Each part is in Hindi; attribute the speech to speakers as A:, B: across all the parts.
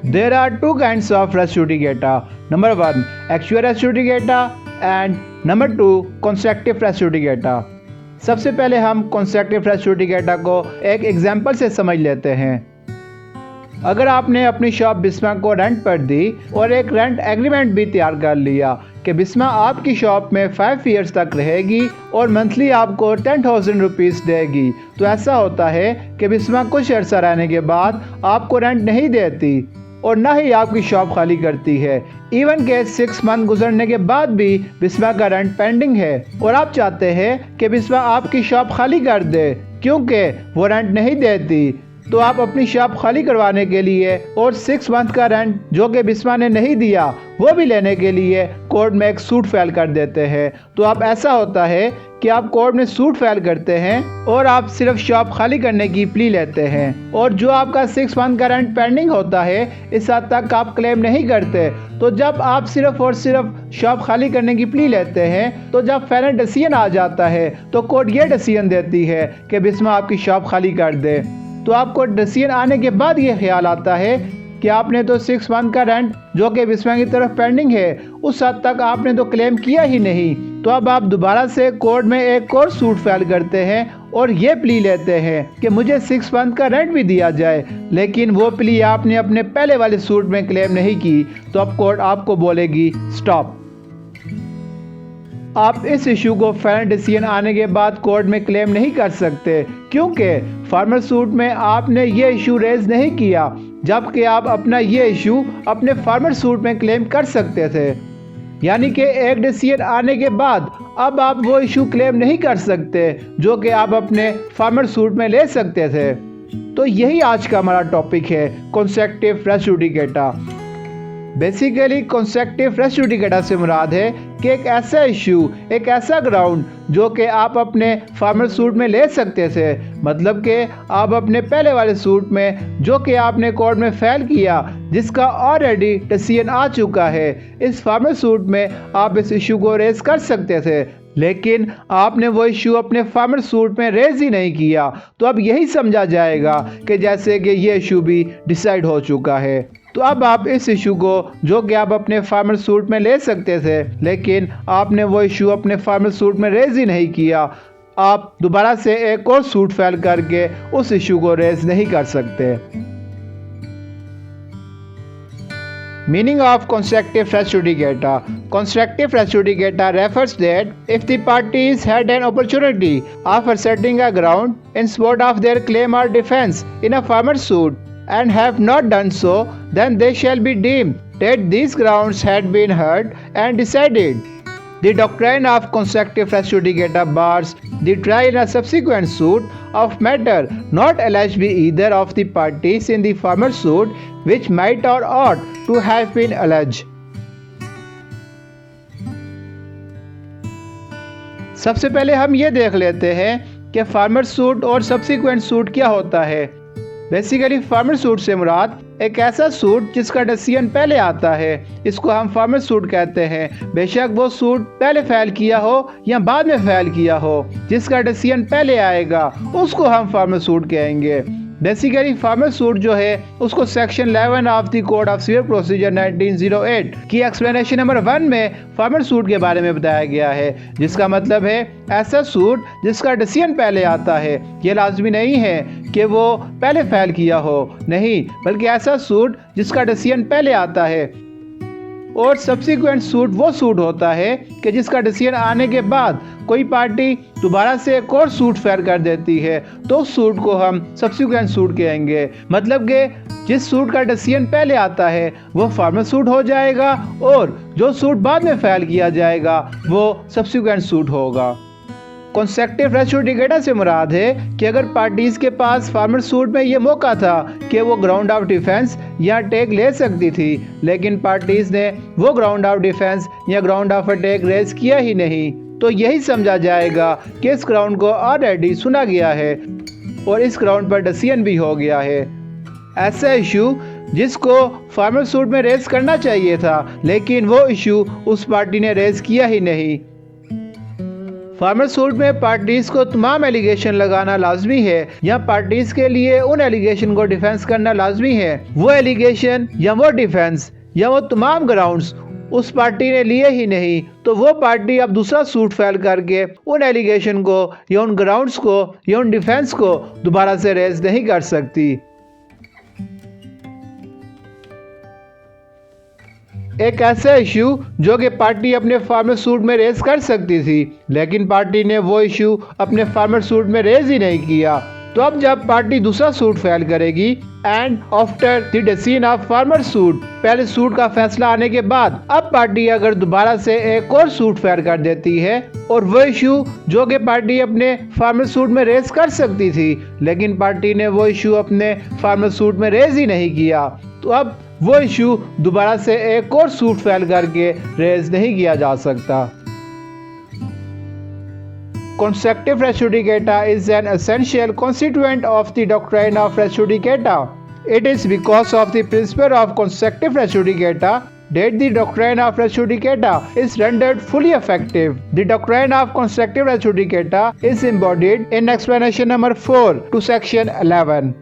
A: There are two kinds of res judicata. Number 1, actual res judicata and number 2, constructive res judicata. सबसे पहले हम कंस्ट्रक्टिव रेस जुडिकेटा को एक एग्जाम्पल से समझ लेते हैं। अगर आपने अपनी शॉप बिस्मा को रेंट पर दी और एक रेंट एग्रीमेंट भी तैयार कर लिया कि बिस्मा आपकी शॉप में 5 ईयर्स तक रहेगी और मंथली आपको 10,000 रुपीज़ देगी, तो ऐसा होता है कि बिस्मा कुछ अर्सा रहने के बाद आपको रेंट नहीं देती और ना ही आपकी शॉप खाली करती है। इवन के 6 मंथ गुजरने के बाद भी बिस्मा का रेंट पेंडिंग है और आप चाहते हैं कि बिस्मा आपकी शॉप खाली कर दे क्योंकि वो रेंट नहीं देती। तो आप अपनी शॉप खाली करवाने के लिए और 6 मंथ का रेंट जो कि बिस्मा ने नहीं दिया वो भी लेने के लिए कोर्ट में एक सूट फाइल कर देते हैं। तो अब ऐसा होता है कि आप कोर्ट में सूट फाइल करते हैं और आप सिर्फ शॉप खाली करने की प्ली लेते हैं और जो आपका 6 मंथ का रेंट पेंडिंग होता है इस हद तक आप क्लेम नहीं करते। तो जब आप सिर्फ और सिर्फ शॉप खाली करने की प्ली लेते हैं तो जब फाइनल डिसीजन आ जाता है तो कोर्ट ये डिसीजन देती है कि बिस्मा आपकी शॉप खाली कर दे। तो आपको डिसीजन आने के बाद ये ख्याल आता है कि आपने तो 6 मंथ का रेंट जो कि बिस्मा की तरफ पेंडिंग है उस हद तक आपने तो क्लेम किया ही नहीं। तो अब आप दोबारा से कोर्ट में एक और सूट फाइल करते हैं और ये प्ली लेते हैं कि मुझे 6 मंथ का रेंट भी दिया जाए, लेकिन वो प्ली आपने अपने पहले वाले सूट में क्लेम नहीं की। तो अब कोर्ट आपको बोलेगी स्टॉप। आप इस इशू को फाइनल डिसीजन आने के बाद कोर्ट में क्लेम नहीं कर सकते क्योंकि फार्मर सूट में आपने ये इशू रेज नहीं किया, जबकि आप अपना ये इशू अपने फार्मर सूट में क्लेम कर सकते थे। यानी कि एक डिसीजन आने के बाद अब आप वो इशू क्लेम नहीं कर सकते जो कि आप अपने फार्मर सूट में ले सकते थे। तो यही आज का हमारा टॉपिक है, constructive res judicata. Basically constructive res judicata से मुराद है कि एक ऐसा इशू, एक ऐसा ग्राउंड जो कि आप अपने फार्मर सूट में ले सकते थे, मतलब कि आप अपने पहले वाले सूट में जो कि आपने कोर्ट में फाइल किया जिसका ऑलरेडी डिसीजन आ चुका है, इस फार्मर सूट में आप इस इशू को रेज कर सकते थे, लेकिन आपने वो इशू अपने फार्मर सूट में रेज ही नहीं किया। तो अब यही समझा जाएगा कि जैसे कि ये इशू भी डिसाइड हो चुका है। तो अब आप इस इशू को जो कि आप अपने फार्मर सूट में ले सकते थे लेकिन आपने वो इशू अपने फार्मर सूट में रेज ही नहीं किया, आप दोबारा से एक और सूट फाइल करके उस इशू को रेज नहीं कर सकते। Meaning of constructive res judicata. Constructive res judicata refers that if the parties had an opportunity of asserting a ground in support of their claim or defense in a farmer suit and have not done so, then they shall be deemed that these grounds had been heard and decided. The doctrine of constructive res judicata bars the trial in a subsequent suit of matter not alleged by either of the parties in the former suit which might or ought to have been alleged. सबसे पहले हम ये देख लेते हैं कि फार्मर सूट और सब्सिक्वेंट सूट क्या होता है। बेसिकली फार्मर सूट से मुराद एक ऐसा सूट जिसका डिसीजन पहले आता है, इसको हम फार्मर सूट कहते हैं। बेशक वो सूट पहले फाइल किया हो या बाद में फाइल किया हो, जिसका डिसीजन पहले आएगा उसको हम फार्मर सूट कहेंगे। बेसिकली फार्मर सूट जो है उसको section 11 of the code of civil procedure 1908 की एक्सप्लेनेशन नंबर 1 में फार्मर सूट के बारे में बताया गया है, जिसका मतलब है ऐसा सूट जिसका डिसीजन पहले आता है। ये लाजमी नहीं है कि वो पहले फाइल किया हो, नहीं, बल्कि ऐसा सूट जिसका डिसीजन पहले आता है। और सब्सिक्वेंट सूट वो सूट होता है कि जिसका डिसीजन आने के बाद कोई पार्टी दोबारा से एक और सूट फाइल कर देती है, तो उस सूट को हम सब्सिक्वेंट सूट कहेंगे। मतलब कि जिस सूट का डिसीजन पहले आता है वो फार्मर सूट हो जाएगा और जो सूट बाद में फाइल किया जाएगा वो सब्सिक्वेंट सूट होगा। कंस्ट्रक्टिव रेस जुडिकेटा से मुराद है कि अगर पार्टीज के पास फार्मर सूट में ये मौका था कि वो ग्राउंड ऑफ डिफेंस या अटैक ले सकती थी, लेकिन पार्टीज ने वो ग्राउंड ऑफ डिफेंस या ग्राउंड ऑफ अटैक रेज किया ही नहीं, तो यही समझा जाएगा कि इस ग्राउंड को ऑलरेडी सुना गया है और इस ग्राउंड पर डिसीजन भी हो गया है। ऐसा इशू जिसको फार्मर सूट में रेज करना चाहिए था, लेकिन वो इशू उस पार्टी ने रेज किया ही नहीं। फार्मर सूट में पार्टीज को तमाम एलिगेशन लगाना लाजमी है या पार्टीज के लिए उन एलिगेशन को डिफेंस करना लाजमी है। वो एलिगेशन या वो डिफेंस या वो तमाम ग्राउंड्स उस पार्टी ने लिए ही नहीं तो वो पार्टी अब दूसरा सूट फाइल करके उन एलिगेशन को या उन ग्राउंड्स को या उन डिफेंस को दोबारा से रेज नहीं कर सकती। एक ऐसा इशू जो कि पार्टी अपने फार्मर सूट में रेज कर सकती थी, लेकिन पार्टी ने वो इशू अपने फार्मर सूट में रेज ही नहीं किया। तो अब जब पार्टी दूसरा सूट फाइल करेगी and after the decision of farmer suit, पहले सूट का फैसला आने के बाद अब पार्टी अगर दोबारा से एक और सूट फाइल कर देती है और वो इशू जो कि पार्टी अपने फार्मर सूट में रेज कर सकती थी, लेकिन पार्टी ने वो इशू अपने फार्मर सूट में रेज ही नहीं किया, तो अब वो इशू दोबारा से एक और सूट फाइल करके रेज नहीं किया जा सकता। Consecutive res judicata is an essential constituent of the doctrine of res judicata. It is because of the principle of consecutive res judicata that the doctrine of res judicata is rendered fully effective. The doctrine of consecutive res judicata is embodied in explanation number 4 to section 11.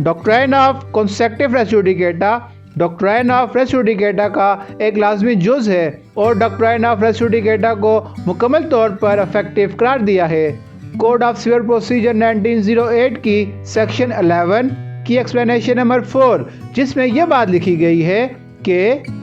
A: Doctrine of consecutive res judicata doctrine of res judicata का एक लाजमी जुज है और डॉक्ट्राइन ऑफ रेस जुडिकेटा को मुकम्मल तौर पर इफेक्टिव करार दिया है। कोड ऑफ सिविल प्रोसीजर 1908 की सेक्शन 11 की एक्सप्लेनेशन नंबर 4, जिसमें यह बात लिखी गई है कि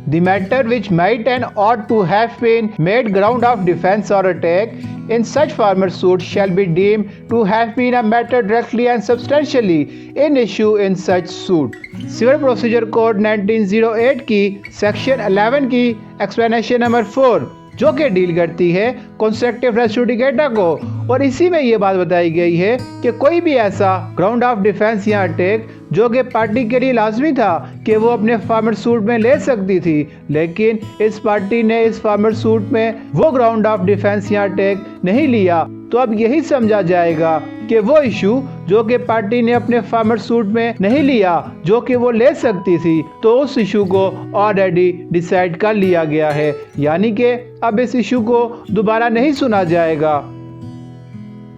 A: The matter which might and ought to have been made ground of defense or attack in such farmer suit shall be deemed to have been a matter directly and substantially in issue in such suit. Civil Procedure Code 1908 की सेक्शन 11 की एक्सप्लेनेशन नंबर 4 जो कि डील करती है कॉन्स्ट्रक्टिव रेस जुडिकेटा को, और इसी में ये बात बताई गई है कि कोई भी ऐसा ग्राउंड ऑफ डिफेंस या अटैक जो कि पार्टी के लिए लाजमी था कि वो अपने फार्मर सूट में ले सकती थी, लेकिन इस पार्टी ने इस फार्मर सूट में वो ग्राउंड ऑफ डिफेंस या अटैक नहीं लिया, तो अब यही समझा जाएगा कि वो इशू जो कि पार्टी ने अपने फार्मर सूट में नहीं लिया जो कि वो ले सकती थी, तो उस इशू को ऑलरेडी डिसाइड कर लिया गया है, यानी कि अब इस इशू को दोबारा नहीं सुना जाएगा।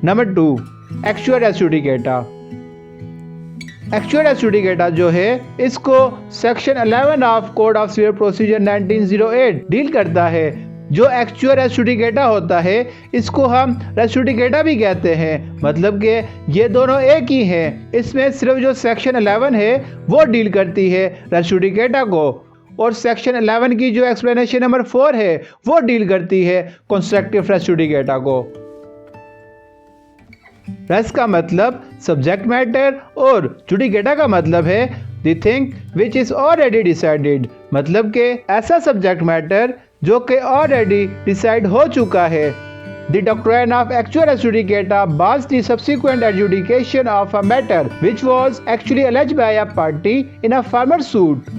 A: Number 2, actual res judicata. Actual res judicata जो है इसको section 11 of code of civil procedure 1908 deal करता है। जो एक्चुअल रेस जुडिकेटा होता है इसको हम रेस जुडिकेटा भी कहते हैं, मतलब कि ये दोनों एक ही हैं। इसमें सिर्फ जो सेक्शन 11 है वो डील करती है रेस जुडिकेटा को, और सेक्शन 11 की जो एक्सप्लेनेशन नंबर 4 है वो डील करती है कंस्ट्रक्टिव रेस जुडिकेटा को। रेस का मतलब सब्जेक्ट मैटर और जुडिकेटा का मतलब है the thing which is already decided, मतलब कि ऐसा सब्जेक्ट मैटर जो कि ऑलरेडी डिसाइड हो चुका है। The doctrine of actual res judicata bars the subsequent adjudication of a matter which was actually alleged by a party in a farmer suit.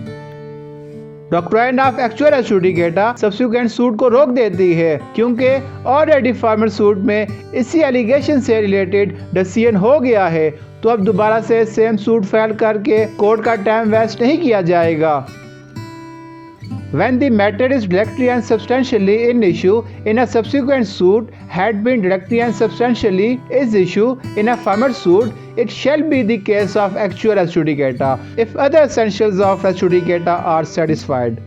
A: Doctrine of actual res judicata subsequent suit को रोक देती है, क्योंकि ऑलरेडी फार्मर सूट में इसी एलिगेशन से रिलेटेड डिसीजन हो गया है, तो अब दोबारा से सेम सूट फाइल करके कोर्ट का टाइम वेस्ट नहीं किया जाएगा। When the matter is directly and substantially in issue in a subsequent suit had been directly and substantially is issue in a farmer suit, it shall be the case of actual res judicata if other essentials of res judicata are satisfied.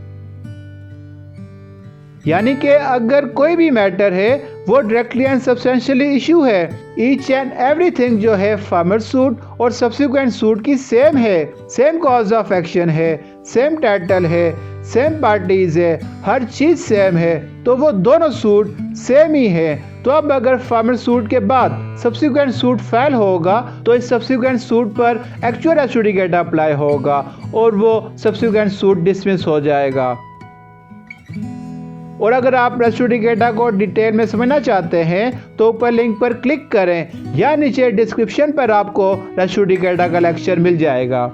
A: यानी कि अगर कोई भी मैटर है वो डायरेक्टली एंड सब्सटेंशियली इशू है, ईच एंड एवरीथिंग जो है फार्मर सूट और सब्सिक्वेंट सूट की सेम है, सेम कॉज ऑफ एक्शन है, सेम टाइटल है, सेम पार्टीज है, हर चीज सेम है, तो वो दोनों सूट सेम ही है। तो अब अगर फार्मर सूट के बाद सब्सिक्वेंट सूट फाइल होगा तो इस सब्सिक्वेंट सूट पर एक्चुअल रेस जुडिकेटा अप्लाई होगा और वो सब्सिक्वेंट सूट डिसमिस हो जाएगा। और अगर आप रेस जुडिकेटा को डिटेल में समझना चाहते हैं तो ऊपर लिंक पर क्लिक करें या नीचे डिस्क्रिप्शन पर आपको रेस जुडिकेटा का लेक्चर मिल जाएगा।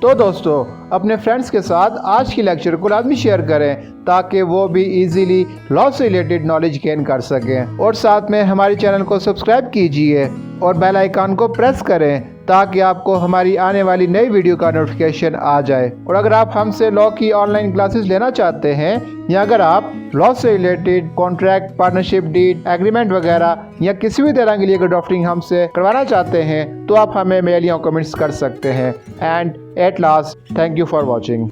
A: तो दोस्तों, अपने फ्रेंड्स के साथ आज की लेक्चर को लाजमी शेयर करें ताकि वो भी इजीली लॉ से रिलेटेड नॉलेज गेन कर सकें, और साथ में हमारे चैनल को सब्सक्राइब कीजिए और बेल आइकन को प्रेस करें ताकि आपको हमारी आने वाली नई वीडियो का नोटिफिकेशन आ जाए। और अगर आप हमसे लॉ की ऑनलाइन क्लासेस लेना चाहते हैं या अगर आप लॉ से related contract, partnership deed, agreement वगैरह या किसी भी तरह की लीगल ड्राफ्टिंग हमसे करवाना चाहते हैं तो आप हमें मेल या कमेंट्स कर सकते हैं। And at last, thank you for watching.